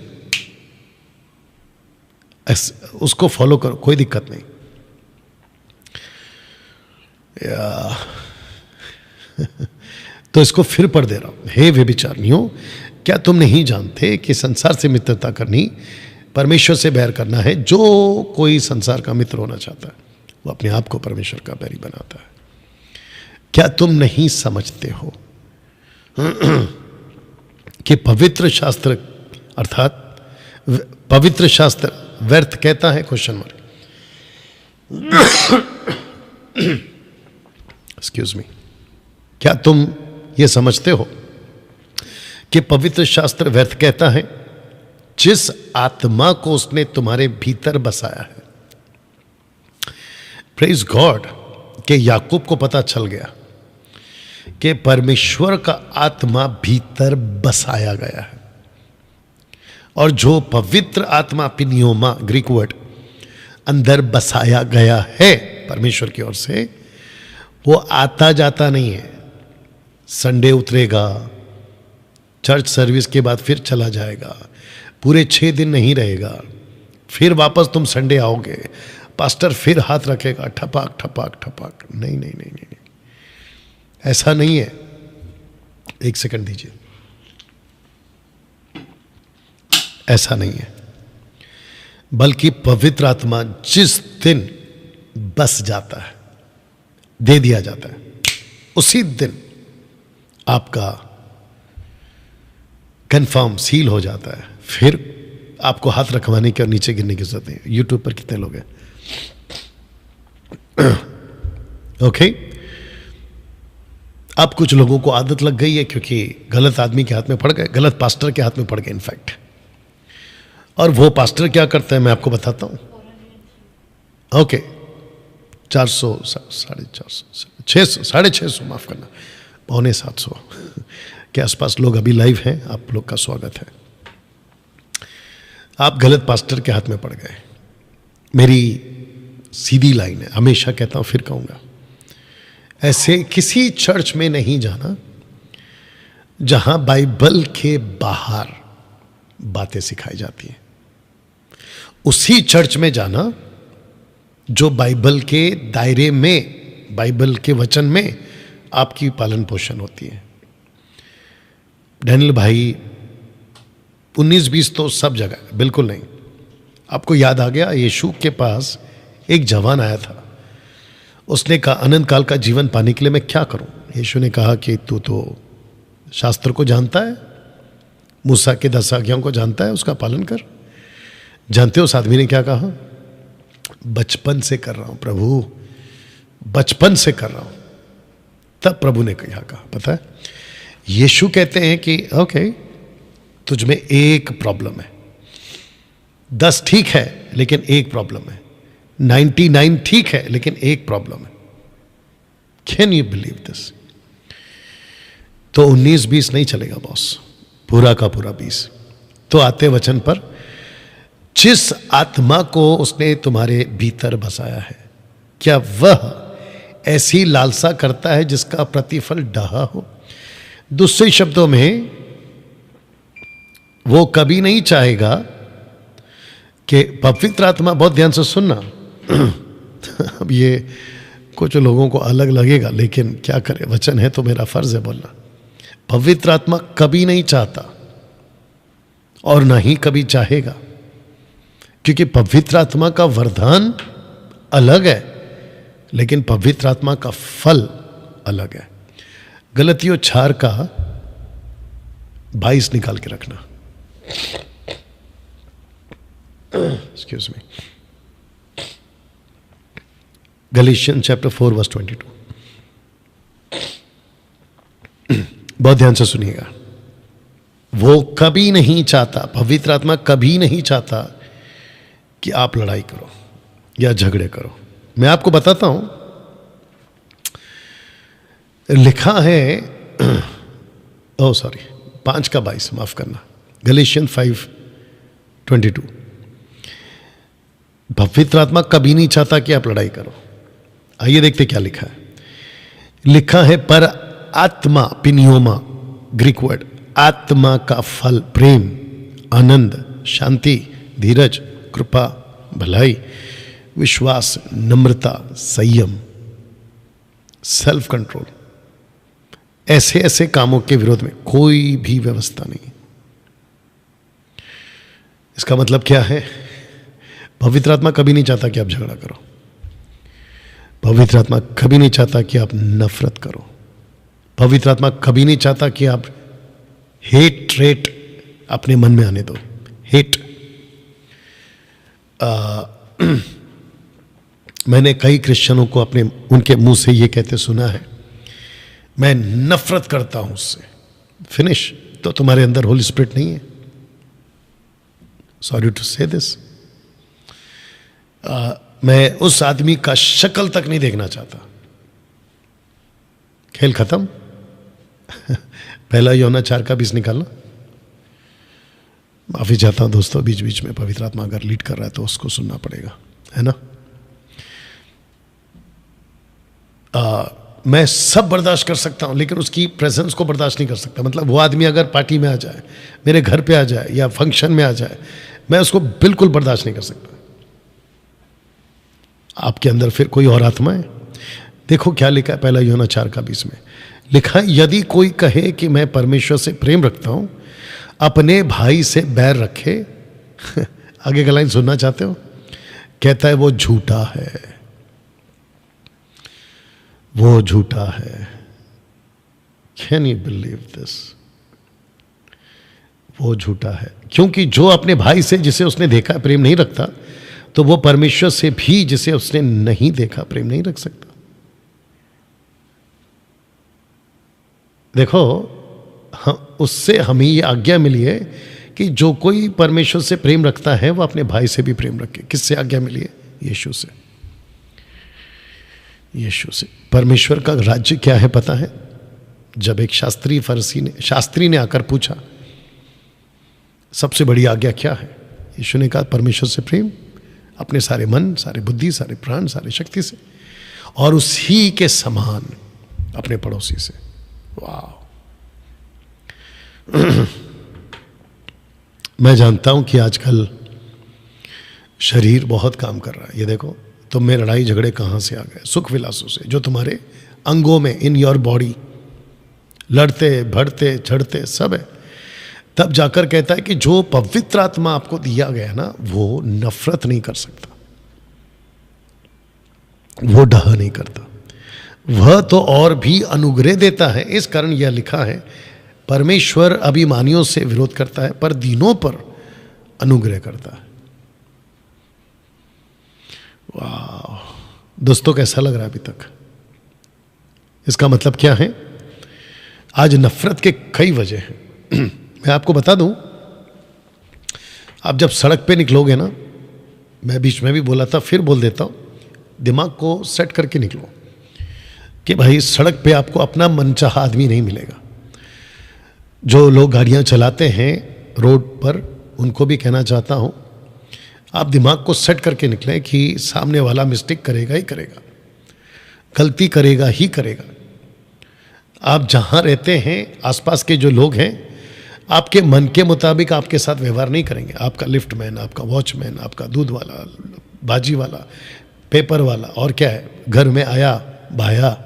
उसको फॉलो करो, कोई दिक्कत नहीं। तो इसको फिर पढ़ दे रहा हूं, हे व्यभिचारियों, क्या तुम नहीं जानते कि संसार से मित्रता करनी परमेश्वर से बैर करना है? जो कोई संसार का मित्र होना चाहता है वो अपने आप को परमेश्वर का बैरी बनाता है। क्या तुम नहीं समझते हो कि पवित्र शास्त्र, अर्थात पवित्र शास्त्र व्यर्थ कहता है? Question mark, excuse me. क्या तुम ये समझते हो कि पवित्र शास्त्र व्यर्थ कहता है जिस आत्मा को उसने तुम्हारे भीतर बसाया है? प्रेज गॉड कि याकूब को पता चल गया कि परमेश्वर का आत्मा भीतर बसाया गया है, और जो पवित्र आत्मा, पिनियोमा ग्रीक वर्ड, अंदर बसाया गया है परमेश्वर की ओर से, वो आता जाता नहीं है। संडे उतरेगा, चर्च सर्विस के बाद फिर चला जाएगा, पूरे 6 दिन नहीं रहेगा, फिर वापस तुम संडे आओगे, पास्टर फिर हाथ रखेगा, ठपाक ठपाक ठपाक। नहीं नहीं नहीं नहीं, नहीं। ऐसा नहीं है। एक सेकंड दीजिए। ऐसा नहीं है, बल्कि पवित्र आत्मा जिस दिन बस जाता है, दे दिया जाता है, उसी दिन आपका कंफर्म सील हो जाता है। फिर आपको हाथ रखवाने की और नीचे गिरने की जरूरत नहीं। यूट्यूब पर कितने लोग हैं? ओके। अब कुछ लोगों को आदत लग गई है क्योंकि गलत आदमी के हाथ में पड़ गए, गलत पास्टर के हाथ में पड़ गए इनफैक्ट। और वो पास्टर क्या करते हैं मैं आपको बताता हूं। ओके, 400, 450, 600, 650, माफ करना, 650 के आसपास लोग अभी लाइव हैं। आप लोग का स्वागत है। आप गलत पास्टर के हाथ में पड़ गए। मेरी सीधी लाइन है, हमेशा कहता हूं, फिर कहूंगा, ऐसे किसी चर्च में नहीं जाना जहां बाइबल के बाहर बातें सिखाई जाती हैं। उसी चर्च में जाना जो बाइबल के दायरे में, बाइबल के वचन में आपकी पालन पोषण होती है। डैनियल भाई 19-20 तो सब जगह, बिल्कुल नहीं। आपको याद आ गया, यीशु के पास एक जवान आया था। उसने कहा अनंत काल का जीवन पाने के लिए मैं क्या करूं? यीशु ने कहा कि तू तो शास्त्र को जानता है, मूसा के 10 आज्ञाओं को जानता है, उसका पालन कर। जानते हो उस आदमी ने क्या कहा? बचपन से कर रहा हूं प्रभु, बचपन से कर रहा हूं। तब प्रभु ने कहा पता है, यीशु कहते हैं कि ओके, तुझ में एक प्रॉब्लम है। 10 ठीक है लेकिन एक प्रॉब्लम है। 99 ठीक है लेकिन एक प्रॉब्लम है। Can you believe this? तो 19-20 नहीं चलेगा बॉस, पूरा का पूरा 20। तो आते वचन पर, जिस आत्मा को उसने तुम्हारे भीतर बसाया है, क्या वह ऐसी लालसा करता है जिसका प्रतिफल डहा हो? दूसरे शब्दों में, वो कभी नहीं चाहेगा कि पवित्र आत्मा, बहुत ध्यान से सुनना, अब ये कुछ लोगों को अलग लगेगा लेकिन क्या करें, वचन है तो मेरा फर्ज है बोलना। पवित्र आत्मा कभी नहीं चाहता और ना ही कभी चाहेगा, क्योंकि पवित्र आत्मा का वरदान अलग है लेकिन पवित्र आत्मा का फल अलग है। गलतियों 4 का 22 निकाल के रखना। Excuse me, Galatians chapter 4 verse 22। बहुत ध्यान से सुनिएगा। वो कभी नहीं चाहता, पवित्र आत्मा कभी नहीं चाहता कि आप लड़ाई करो या झगड़े करो। मैं आपको बताता हूं, लिखा है 5 का 22, माफ करना, गलीशियन 5:22। पवित्र आत्मा कभी नहीं चाहता कि आप लड़ाई करो। आइए देखते क्या लिखा है। लिखा है, पर आत्मा, पिनियोमा ग्रीक वर्ड, आत्मा का फल प्रेम, आनंद, शांति, धीरज, कृपा, भलाई, विश्वास, नम्रता, संयम, सेल्फ कंट्रोल, ऐसे ऐसे कामों के विरोध में कोई भी व्यवस्था नहीं। इसका मतलब क्या है? पवित्र आत्मा कभी नहीं चाहता कि आप झगड़ा करो। पवित्र आत्मा कभी नहीं चाहता कि आप नफरत करो। पवित्र आत्मा कभी नहीं चाहता कि आप हेट अपने मन में आने दो। हेट, मैंने कई क्रिश्चियनों को उनके मुंह से ये कहते सुना है, मैं नफरत करता हूं उससे। फिनिश। तो तुम्हारे अंदर होली स्पिरिट नहीं है। सॉरी टू से दिस। मैं उस आदमी का शक्ल तक नहीं देखना चाहता। खेल खत्म। पहला यूहन्ना 4 का 20 निकालना। माफी चाहता हूं दोस्तों, बीच बीच में पवित्र आत्मा अगर लीड कर रहा है तो उसको सुनना पड़ेगा, है ना। मैं सब बर्दाश्त कर सकता हूं लेकिन उसकी प्रेजेंस को बर्दाश्त नहीं कर सकता। मतलब वो आदमी अगर पार्टी में आ जाए, मेरे घर पे आ जाए या फंक्शन में आ जाए, मैं उसको बिल्कुल बर्दाश्त नहीं कर सकता। आपके अंदर फिर कोई और आत्मा है। देखो क्या लिखा है पहला यूहन्ना 4 का 20 में। लिखा है, यदि कोई कहे कि मैं परमेश्वर से प्रेम रखता हूं, अपने भाई से बैर रखे आगे का लाइन सुनना चाहते हो? कहता है वो झूठा है, वो झूठा है। Can you believe this? वो झूठा है, क्योंकि जो अपने भाई से जिसे उसने देखा प्रेम नहीं रखता, तो वो परमेश्वर से भी जिसे उसने नहीं देखा प्रेम नहीं रख सकता। देखो, उससे हमें ये आज्ञा मिली है कि जो कोई परमेश्वर से प्रेम रखता है वो अपने भाई से भी प्रेम रखे। किससे आज्ञा मिली है? यीशु से। यीशु से। परमेश्वर का राज्य क्या है पता है? जब एक शास्त्री ने आकर पूछा सबसे बड़ी आज्ञा क्या है, यीशु ने कहा परमेश्वर से प्रेम, अपने सारे मन, सारे बुद्धि, सारे प्राण, सारे शक्ति से, और उसी के समान अपने पड़ोसी से। वाह! मैं जानता हूं कि आजकल शरीर बहुत काम कर रहा है। ये देखो, तुम में लड़ाई झगड़े कहां से आ गए? सुख विलासों से, जो तुम्हारे अंगों में, इन योर बॉडी, लड़ते भड़ते झड़ते सब है। तब जाकर कहता है कि जो पवित्र आत्मा आपको दिया गया ना, वो नफरत नहीं कर सकता, वो डह नहीं करता, वह तो और भी अनुग्रह देता है। इस कारण यह लिखा है, परमेश्वर अभिमानियों से विरोध करता है पर दीनों पर अनुग्रह करता है। वाह दोस्तों, कैसा लग रहा है अभी तक? इसका मतलब क्या है? आज नफरत के कई वजह हैं। मैं आपको बता दूं, आप जब सड़क पे निकलोगे ना, मैं बीच में भी बोला था, फिर बोल देता हूं, दिमाग को सेट करके निकलो कि भाई सड़क पे आपको अपना मनचाहा आदमी नहीं मिलेगा। जो लोग गाड़ियां चलाते हैं रोड पर, उनको भी कहना चाहता हूं, आप दिमाग को सेट करके निकलें कि सामने वाला मिस्टेक करेगा ही करेगा, गलती करेगा ही करेगा। आप जहां रहते हैं, आसपास के जो लोग हैं, आपके मन के मुताबिक आपके साथ व्यवहार नहीं करेंगे। आपका लिफ्टमैन, आपका वॉचमैन, आपका दूध वाला, भाजी वाला, पेपर वाला, और क्या है, घर में आया भाया,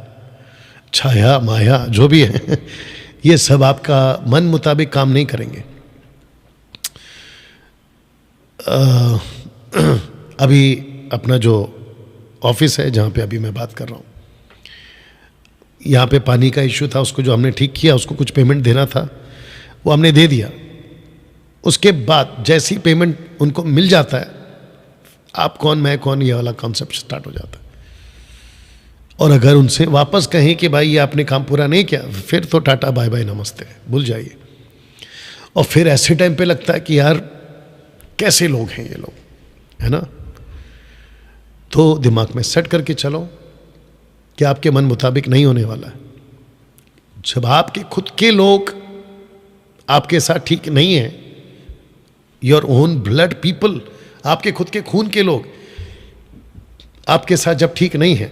छाया माया, जो भी है, ये सब आपका मन मुताबिक काम नहीं करेंगे। अभी अपना जो ऑफिस है जहाँ पे अभी मैं बात कर रहा हूँ, यहाँ पे पानी का इश्यू था, उसको जो हमने ठीक किया, उसको कुछ पेमेंट देना था, वो हमने दे दिया। उसके बाद जैसी पेमेंट उनको मिल जाता है, आप कौन मैं कौन, ये वाला कॉन्सेप्ट स्टार्ट हो जाता है। और अगर उनसे वापस कहें कि भाई ये आपने काम पूरा नहीं किया, फिर तो टाटा बाय बाय नमस्ते, भूल जाइए। और फिर ऐसे टाइम पे लगता है कि यार कैसे लोग हैं ये लोग, है ना? तो दिमाग में सेट करके चलो कि आपके मन मुताबिक नहीं होने वाला है। जब आपके खुद के लोग आपके साथ ठीक नहीं है, योर ओन ब्लड पीपल, आपके खुद के खून के लोग आपके साथ जब ठीक नहीं है,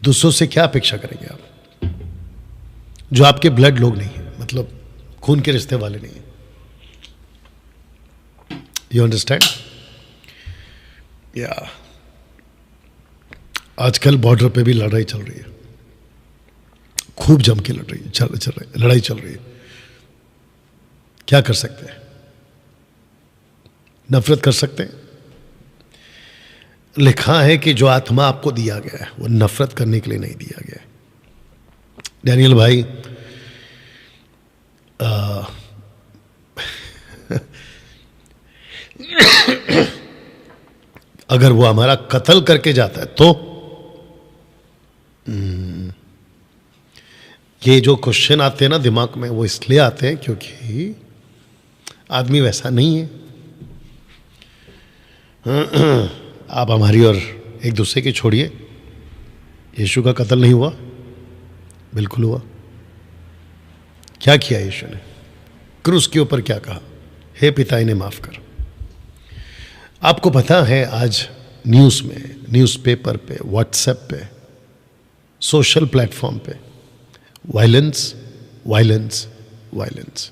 दूसरों से क्या अपेक्षा करेंगे आप, जो आपके ब्लड लोग नहीं है, मतलब खून के रिश्ते वाले नहीं है। You understand? या आजकल बॉर्डर पे भी लड़ाई चल रही है, खूब जम के लड़ाई चल रही है। क्या कर सकते हैं? नफरत कर सकते हैं? लिखा है कि जो आत्मा आपको दिया गया है वो नफरत करने के लिए नहीं दिया गया है। डैनियल भाई, अगर वो हमारा कत्ल करके जाता है तो ये जो क्वेश्चन आते हैं ना दिमाग में, वो इसलिए आते हैं क्योंकि आदमी वैसा नहीं है। आप हमारी और एक दूसरे की छोड़िए, यीशु का कत्ल नहीं हुआ? बिल्कुल हुआ। क्या किया यीशु ने? क्रूस के ऊपर क्या कहा? हे पिता इन्हें माफ कर। आपको पता है आज न्यूज़ में, न्यूज़पेपर पे, व्हाट्सएप पे, सोशल प्लेटफॉर्म पे वायलेंस वायलेंस वायलेंस।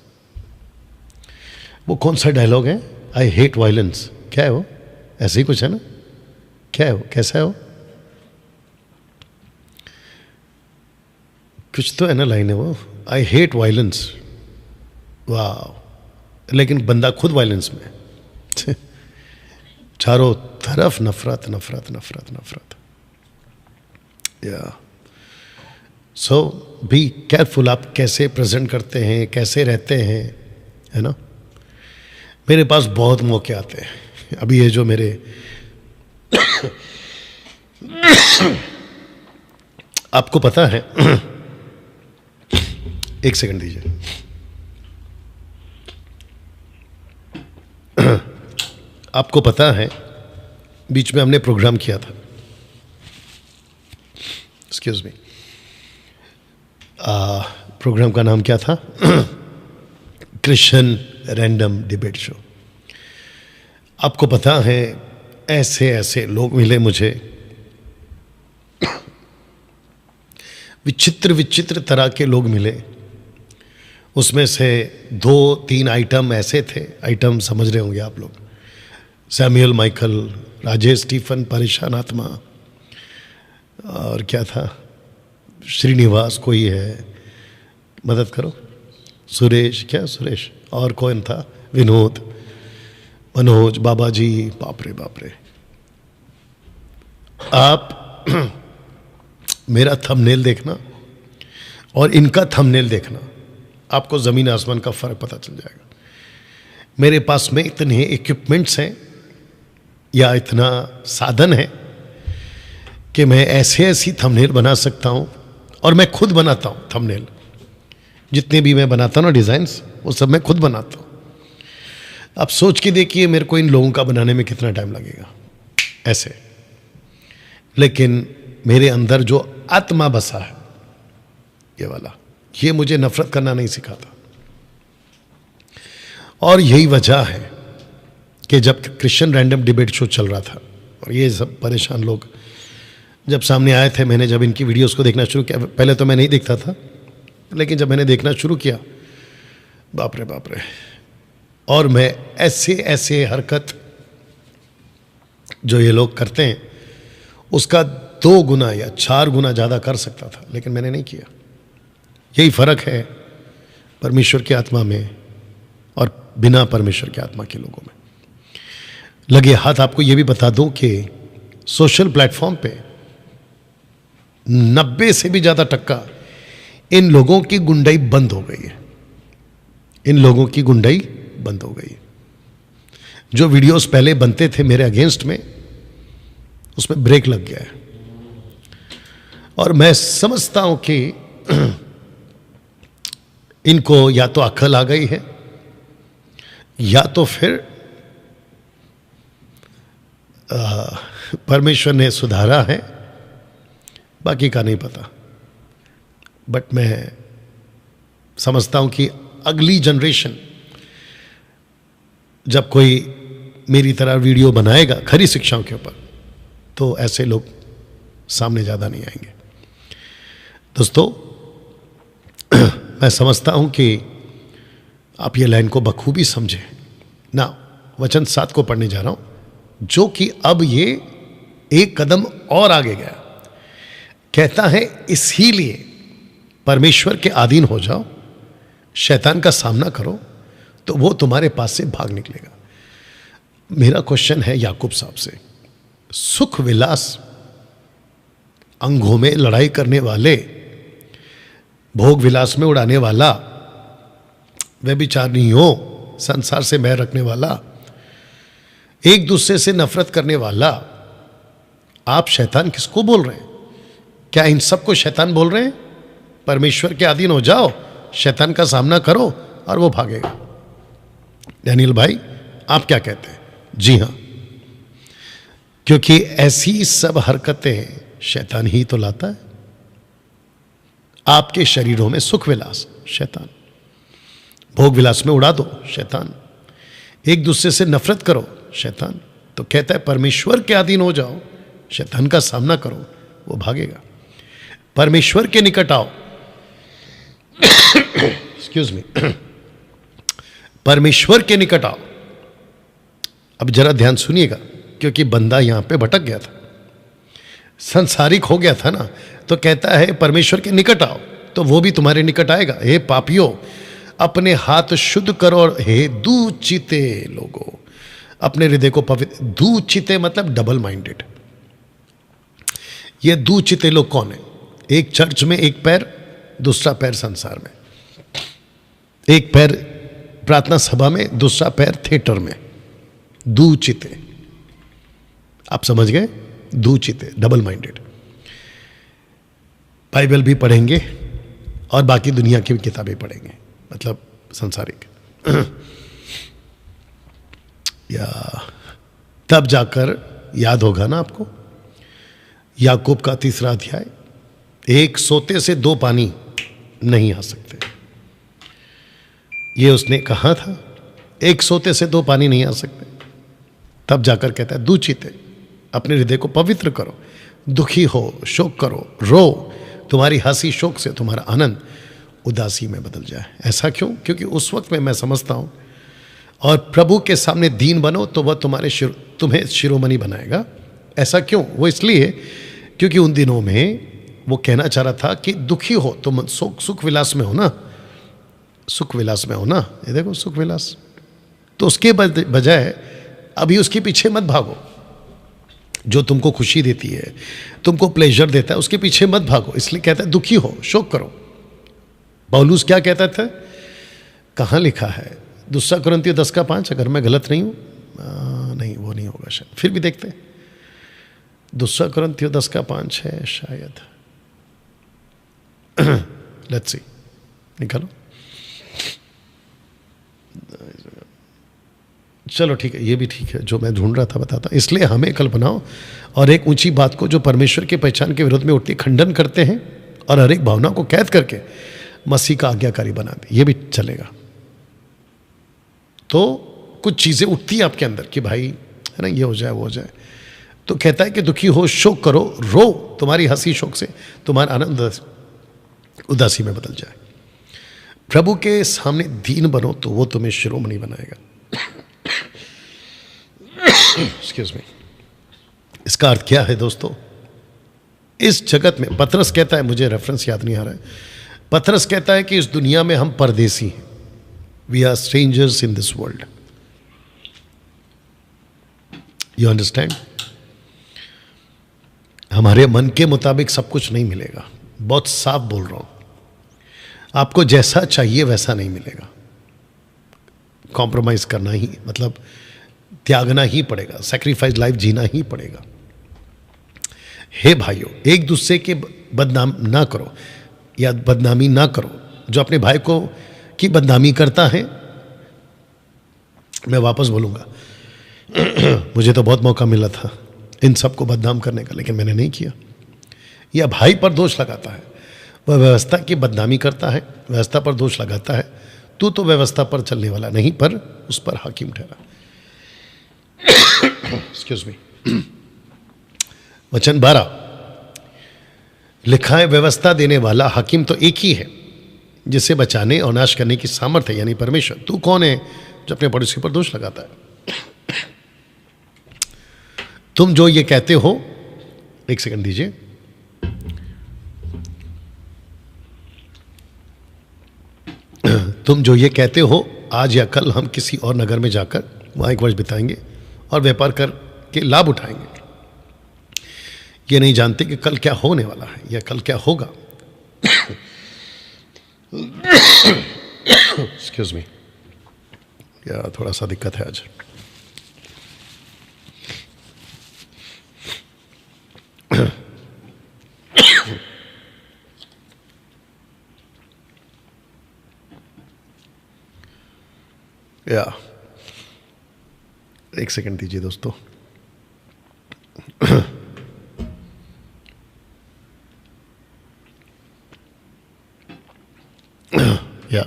वो कौन सा डायलॉग है? I hate violence. क्या है वो? ऐसे ही कुछ है ना? क्या है वो? कैसा है वो? कुछ तो है ना लाइन है वो, आई हेट वायलेंस। वाह, लेकिन बंदा खुद वायलेंस में है। चारों तरफ नफरत नफरत नफरत नफरत। या सो बी केयरफुल, आप कैसे प्रेजेंट करते हैं, कैसे रहते हैं, है ना। मेरे पास बहुत मौके आते हैं। अभी ये जो मेरे आपको पता है, एक सेकंड दीजिए। आपको पता है बीच में हमने प्रोग्राम किया था, एक्सक्यूज मी, प्रोग्राम का नाम क्या था? Christian random debate show. आपको पता है ऐसे ऐसे लोग मिले मुझे, विचित्र विचित्र तरह के लोग मिले। उसमें से 2-3 आइटम ऐसे थे, आइटम समझ रहे होंगे आप लोग, सैमुअल माइकल, राजेश स्टीफन, परेशान आत्मा, और क्या था, श्रीनिवास कोई है, मदद करो, सुरेश, क्या सुरेश, और कौन था, विनोद, मनोज, बाबा जी, बाप रे बाप रे। आप मेरा थंबनेल देखना और इनका थंबनेल देखना, आपको ज़मीन आसमान का फ़र्क पता चल जाएगा। मेरे पास में इतने इक्विपमेंट्स हैं या इतना साधन है कि मैं ऐसे ऐसी थंबनेल बना सकता हूँ, और मैं खुद बनाता हूँ थंबनेल। जितने भी मैं बनाता हूँ ना डिज़ाइंस, वो सब मैं खुद बनाता हूँ। आप सोच के देखिए मेरे को इन लोगों का बनाने में कितना टाइम लगेगा ऐसे। लेकिन मेरे अंदर जो आत्मा बसा है, ये वाला, ये मुझे नफरत करना नहीं सिखाता। और यही वजह है कि जब क्रिश्चियन रैंडम डिबेट शो चल रहा था और ये सब परेशान लोग जब सामने आए थे, मैंने जब इनकी वीडियोस को देखना शुरू किया, पहले तो मैं नहीं देखता था, लेकिन जब मैंने देखना शुरू किया, बाप रे बाप रे, और मैं ऐसे ऐसे हरकत जो ये लोग करते हैं उसका 2 गुना या 4 गुना ज़्यादा कर सकता था, लेकिन मैंने नहीं किया। यही फ़र्क है परमेश्वर की आत्मा में और बिना परमेश्वर की आत्मा के लोगों में। लगे हाथ आपको ये भी बता दूं कि सोशल प्लेटफॉर्म पे 90 से भी ज़्यादा टक्का इन लोगों की गुंडाई बंद हो गई है। इन लोगों की गुंडाई बंद हो गई है। जो वीडियोस पहले बनते थे मेरे अगेंस्ट में, उसमें ब्रेक लग गया है। और मैं समझता हूं कि इनको या तो अक्ल आ गई है या तो फिर परमेश्वर ने सुधारा है, बाकी का नहीं पता। बट मैं समझता हूं कि अगली जनरेशन जब कोई मेरी तरह वीडियो बनाएगा खरी शिक्षाओं के ऊपर, तो ऐसे लोग सामने ज़्यादा नहीं आएंगे। दोस्तों, मैं समझता हूं कि आप ये लाइन को बखूबी समझें ना। वचन 7 को पढ़ने जा रहा हूं, जो कि अब ये एक कदम और आगे गया। कहता है, इसीलिए परमेश्वर के अधीन हो जाओ, शैतान का सामना करो, तो वो तुम्हारे पास से भाग निकलेगा। मेरा क्वेश्चन है याकूब साहब से, सुख विलास, अंगों में लड़ाई करने वाले, भोग विलास में उड़ाने वाला, व्यभिचारियों, संसार से बैर रखने वाला, एक दूसरे से नफरत करने वाला, आप शैतान किसको बोल रहे हैं? क्या इन सबको शैतान बोल रहे हैं? परमेश्वर के अधीन हो जाओ, शैतान का सामना करो और वो भागेगा। डैनियल भाई, आप क्या कहते हैं? जी हां, क्योंकि ऐसी सब हरकतें शैतान ही तो लाता है। आपके शरीरों में सुख विलास, शैतान। भोग विलास में उड़ा दो, शैतान। एक दूसरे से नफरत करो, शैतान। तो कहता है परमेश्वर के अधीन हो जाओ, शैतान का सामना करो, वो भागेगा। परमेश्वर के निकट आओ, एक्सक्यूज मी, परमेश्वर के निकट आओ। अब जरा ध्यान सुनिएगा, क्योंकि बंदा यहां पे भटक गया था, संसारिक हो गया था ना। तो कहता है परमेश्वर के निकट आओ, तो वो भी तुम्हारे निकट आएगा। हे पापियों, अपने हाथ शुद्ध करो और हे दूचिते लोगों, अपने हृदय को पवित्र। दूचिते मतलब डबल माइंडेड। ये दूचिते लोग कौन है? एक चर्च में एक पैर, दूसरा पैर संसार में। एक पैर प्रार्थना सभा में, दूसरा पैर थिएटर में। दूचिते, आप समझ गए? दूचिते, डबल माइंडेड। बाइबल भी पढ़ेंगे और बाकी दुनिया की भी किताबें पढ़ेंगे, मतलब संसारिक। या तब जाकर याद होगा ना आपको, याकूब का 3 अध्याय, एक सोते से 2 पानी नहीं आ सकते, ये उसने कहा था। एक सोते से 2 पानी नहीं आ सकते। तब जाकर कहता है दूचिते, अपने हृदय को पवित्र करो, दुखी हो, शोक करो, रो, तुम्हारी हंसी शोक से, तुम्हारा आनंद उदासी में बदल जाए। ऐसा क्यों? क्योंकि उस वक्त में मैं समझता हूं, और प्रभु के सामने दीन बनो तो वह तुम्हें शिरोमणि बनाएगा। ऐसा क्यों? वो इसलिए क्योंकि उन दिनों में वो कहना चाह रहा था कि दुखी हो तुम, सुख विलास में हो ना, सुख विलास में हो ना, ये देखो सुख विलास, तो उसके बजाय अभी उसके पीछे मत भागो। जो तुमको खुशी देती है, तुमको प्लेजर देता है, उसके पीछे मत भागो। इसलिए कहता है दुखी हो, शोक करो। पौलुस क्या कहता था? कहाँ लिखा है? 2 कुरिन्थियों 10:5, अगर मैं गलत नहीं हूँ, नहीं वो नहीं होगा शायद, फिर भी देखते हैं। 2 कुरिन्थियों 10:5 है शायद। लेट्स सी, निकालो। चलो ठीक है, ये भी ठीक है, जो मैं ढूंढ रहा था बताता। इसलिए हमें कल्पनाओं और एक ऊंची बात को जो परमेश्वर के पहचान के विरोध में उठती खंडन करते हैं, और हर एक भावना को कैद करके मसीह का आज्ञाकारी बना दे, ये भी चलेगा। तो कुछ चीजें उठती हैं आपके अंदर कि भाई है ना, ये हो जाए वो हो जाए, तो कहता है कि दुखी हो, शोक करो, रो, तुम्हारी हंसी शोक से तुम्हारा आनंद उदासी में बदल जाए। प्रभु के सामने दीन बनो तो वो तुम्हें शिरोमणि बनाएगा। Excuse me. इसका अर्थ क्या है दोस्तों? इस जगत में पतरस कहता है, मुझे रेफरेंस याद नहीं आ रहा है, पतरस कहता है कि इस दुनिया में हम परदेसी हैं, we are strangers in this world. You understand? हमारे मन के मुताबिक सब कुछ नहीं मिलेगा, बहुत साफ बोल रहा हूं। आपको जैसा चाहिए वैसा नहीं मिलेगा, कॉम्प्रोमाइज करना ही, मतलब त्यागना ही पड़ेगा, सैक्रिफाइस लाइफ जीना ही पड़ेगा। हे भाइयों, एक दूसरे के बदनाम ना करो या बदनामी ना करो। जो अपने भाई को की बदनामी करता है, मैं वापस बोलूंगा, मुझे तो बहुत मौका मिला था इन सबको बदनाम करने का, लेकिन मैंने नहीं किया। या भाई पर दोष लगाता है, वह व्यवस्था की बदनामी करता है, व्यवस्था पर दोष लगाता है, तू तो व्यवस्था पर चलने वाला नहीं पर उस पर हाकिम ठहरा। Excuse me. वचन 12 लिखा है, व्यवस्था देने वाला हाकिम तो एक ही है, जिसे बचाने और नाश करने की सामर्थ्य है, यानी परमेश्वर। तू कौन है जो अपने पड़ोसी पर दोष लगाता है? तुम जो ये कहते हो, एक सेकंड दीजिए, तुम जो ये कहते हो, आज या कल हम किसी और नगर में जाकर वहां 1 वर्ष बिताएंगे और व्यापार करके लाभ उठाएंगे, ये नहीं जानते कि कल क्या होने वाला है या कल क्या होगा। एक्सक्यूज मी, या थोड़ा सा दिक्कत है आज। या एक सेकंड दीजिए दोस्तों। या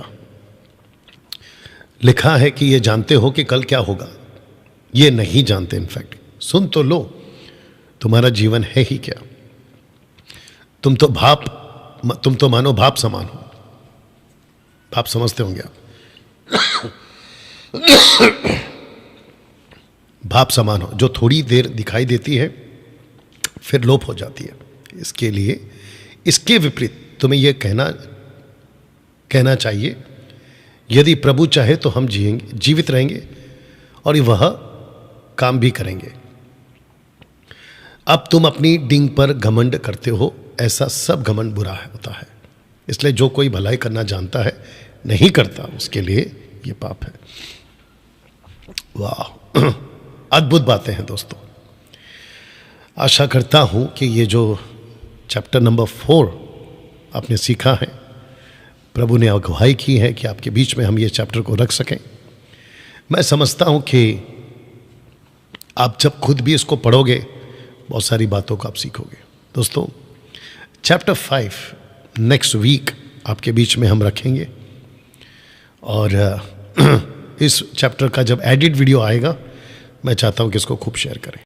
लिखा है कि ये जानते हो कि कल क्या होगा, ये नहीं जानते। इनफैक्ट सुन तो लो, तुम्हारा जीवन है ही क्या? तुम तो मानो भाप समान हो। भाप समझते होंगे आप। भाप समान हो, जो थोड़ी देर दिखाई देती है फिर लोप हो जाती है। इसके लिए इसके विपरीत तुम्हें यह कहना चाहिए यदि प्रभु चाहे तो हम जिएंगे, जीवित रहेंगे और वह काम भी करेंगे। अब तुम अपनी डींग पर घमंड करते हो, ऐसा सब घमंड बुरा होता है। इसलिए जो कोई भलाई करना जानता है नहीं करता, उसके लिए ये पाप है। वाह, अद्भुत बातें हैं दोस्तों। आशा करता हूं कि ये जो चैप्टर नंबर 4 आपने सीखा है, प्रभु ने अगुवाई की है कि आपके बीच में हम ये चैप्टर को रख सकें। मैं समझता हूं कि आप जब खुद भी इसको पढ़ोगे बहुत सारी बातों को आप सीखोगे। दोस्तों, चैप्टर 5 नेक्स्ट वीक आपके बीच में हम रखेंगे और इस चैप्टर का जब एडिट वीडियो आएगा, मैं चाहता हूं कि इसको खूब शेयर करें।